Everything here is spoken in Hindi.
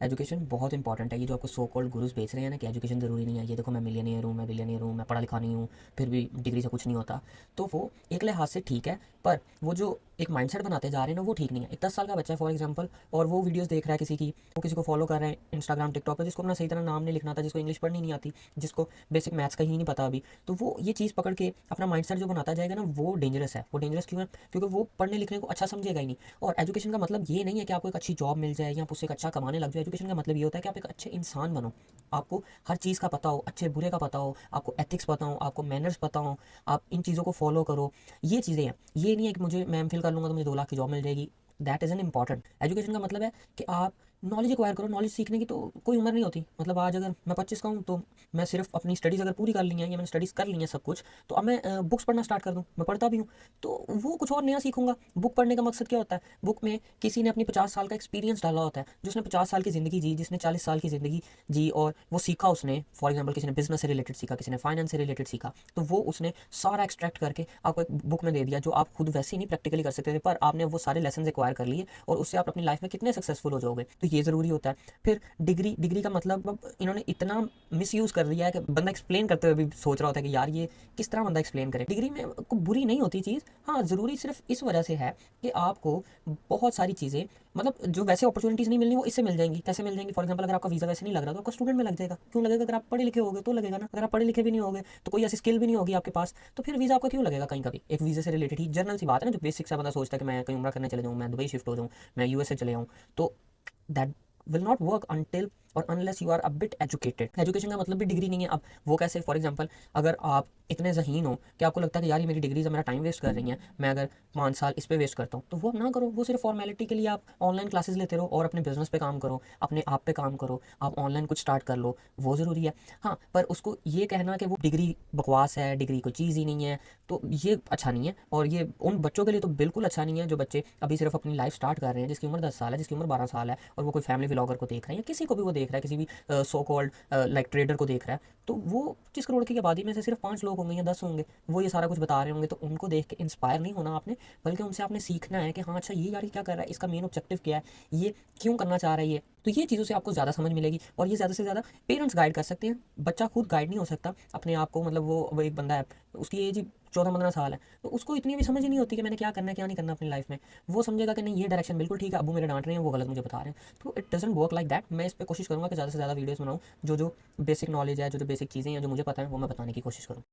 एजुकेशन बहुत इंपॉर्टेंट है। ये जो आपको सो कॉल्ड गुरुज बेच रहे हैं ना कि एजुकेशन ज़रूरी नहीं है, ये देखो मैं मिलियनियर हूँ, मैं बिलियनियर हूँ, मैं पढ़ा लिखा नहीं हूँ, फिर भी डिग्री से कुछ नहीं होता, तो वो एक लिहाज से ठीक है, पर वो जो एक माइंडसेट बनाते जा रहे हैं ना वो ठीक नहीं है। एक 10 साल का बच्चा है फॉर एग्जांपल, और वो वीडियोस देख रहा है किसी की, वो किसी को फॉलो कर रहे हैं इंस्टाग्राम टिकटॉक पर, जिसको अपना सही तरह नाम नहीं लिखना आता, जिसको इंग्लिश पढ़नी नहीं आती, जिसको बेसिक मैथ्स का ही नहीं पता अभी, तो वो ये चीज़ पकड़ के अपना माइंडसेट जो बनाता जाएगा ना वो डेंजरस है। वो डेंजरस क्यों है? क्योंकि वो पढ़ने लिखने को अच्छा समझेगा ही नहीं। और एजुकेशन का मतलब ये नहीं है कि आपको एक अच्छी जॉब मिल जाए या आप उससे एक अच्छा कमाने लग जाए। एजुकेशन का मतलब ये होता है कि आप एक अच्छे इंसान बनो, आपको हर चीज़ का पता हो, अच्छे बुरे का पता हो, आपको एथिक्स पता हो, आपको मैनर्स पता हो, आप इन चीज़ों को फॉलो करो। ये चीज़ें हैं। ये नहीं है कि मुझे मैं एमफिल कर लूँगा तो मुझे 2 लाख की जॉब मिल जाएगी। That is an important. Education का मतलब है कि आप नॉलेज एक्वायर करो। नॉलेज सीखने की तो कोई उम्र नहीं होती। मतलब आज अगर मैं 25 का हूँ तो मैं सिर्फ अपनी स्टडीज़ अगर पूरी कर ली हैं या मैंने स्टडीज़ कर ली हैं सब कुछ, तो अब मैं बुक्स पढ़ना स्टार्ट कर दूँ, मैं पढ़ता भी हूँ, तो वो कुछ और नया सीखूंगा। बुक पढ़ने का मकसद क्या होता है? बुक में किसी ने अपनी 50 साल का एक्सपीरियंस डाला होता है, जिसने 50 साल की ज़िंदगी जी, जिसने 40 साल की ज़िंदगी जी, और वो सीखा उसने। फॉर एग्जाम्पल किसी ने बिजनेस से रिलेटेड सीखा, किसी ने फाइनेंस से रिलेटेड सीखा, तो वो उसने सारा एक्सट्रैक्ट करके आपको एक बुक में दे दिया, जो आप खुद वैसे ही नहीं प्रैक्टिकली कर सकते थे, पर आपने वो सारे लेसन एक्वायर कर लिए और उससे आप अपनी लाइफ में कितने सक्सेसफुल हो जाओगे। तो ये ज़रूरी होता है। फिर डिग्री, डिग्री का मतलब अब इन्होंने इतना मिसयूज़ कर दिया है कि बंदा एक्सप्लेन करते हुए भी सोच रहा होता है कि यार ये किस तरह बंदा एक्सप्लेन करे। डिग्री में को बुरी नहीं होती चीज़, हाँ ज़रूरी सिर्फ इस वजह से है कि आपको बहुत सारी चीज़ें, मतलब जो वैसे अपॉर्चुनिटीज़ नहीं मिलनी वो इससे मिल जाएंगी। कैसे मिल जाएंगी? फॉर एग्जाम्पल अगर आपका वीज़ा वैसे नहीं लग रहा तो आपका स्टूडेंट में लग जाएगा। क्यों लगेगा? अगर आप पढ़े लिखे होगे तो लगेगा ना। अगर आप पढ़े लिखे भी नहीं होगे तो कोई ऐसी स्किल भी नहीं होगी आपके पास, तो फिर वीज़ा आपका क्यों लगेगा कहीं कभी? एक वीज़े से रिलेटेड ही जनरल सी बात है ना, जो बेसिक सा बंदा सोचता है कि मैं कहीं उम्रा करने चले जाऊँ, मैं दुबई शिफ्ट हो जाऊँ, मैं यूएसए चले जाऊँ, तो that will not work until और unless you are a bit educated. Education का मतलब भी डिग्री नहीं है। अब वो कैसे? फॉर एग्जाम्पल अगर आप इतने ज़हीन हो कि आपको लगता है कि यार ये मेरी डिग्रीज मेरा टाइम वेस्ट कर रही हैं, मैं अगर 5 साल इस पे वेस्ट करता हूँ, तो वो ना करो। वो सिर्फ फॉर्मेलिटी के लिए आप ऑनलाइन क्लासेस लेते रहो और अपने बिजनेस पे काम करो, अपने आप पे काम करो, आप ऑनलाइन कुछ स्टार्ट कर लो, वो ज़रूरी है। हाँ, पर उसको ये कहना कि वो डिग्री बकवास है, डिग्री कोई चीज़ ही नहीं है, तो ये अच्छा नहीं है। और ये उन बच्चों के लिए तो बिल्कुल अच्छा नहीं है जो बच्चे अभी सिर्फ अपनी लाइफ स्टार्ट कर रहे हैं, जिसकी उम्र 10 साल है, जिसकी उम्र 12 साल है, और वो कोई फैमिली व्लॉगर को देख रहे हैं या किसी को भी वो देख रहा है, किसी भी सो कॉल्ड लाइक ट्रेडर को देख रहा है, तो वो 25 करोड़ की आबादी में से सिर्फ 5 लोग होंगे या 10 होंगे, वो ये सारा कुछ बता रहे होंगे, तो उनको देख के इंस्पायर नहीं होना आपने, बल्कि उनसे आपने सीखना है कि हाँ अच्छा ये यार ये क्या कर रहा है, इसका मेन ऑब्जेक्टिव क्या है, ये क्यों करना चाह रहा है ये। तो ये चीज़ों से आपको ज़्यादा समझ मिलेगी, और ये ज़्यादा से ज़्यादा पेरेंट्स गाइड कर सकते हैं। बच्चा खुद गाइड नहीं हो सकता अपने आप को। मतलब वो एक बंदा है, उसकी एज ही 14-15 साल है, तो उसको इतनी भी समझ ही नहीं होती कि मैंने क्या करना है क्या नहीं करना अपनी लाइफ में। वो समझेगा कि नहीं ये डायरेक्शन बिल्कुल ठीक है, अबू मेरे डांट रहे हैं, वो गलत मुझे बता रहे हैं। तो it doesn't work like that. मैं इस पर कोशिश करूँगा कि ज़्यादा से ज़्यादा वीडियोस बनाऊँ, जो जो बेसिक नॉलेज है, जो जो बेसिक चीज़ें हैं जो मुझे पता है वो मैं बताने की कोशिश करूँ।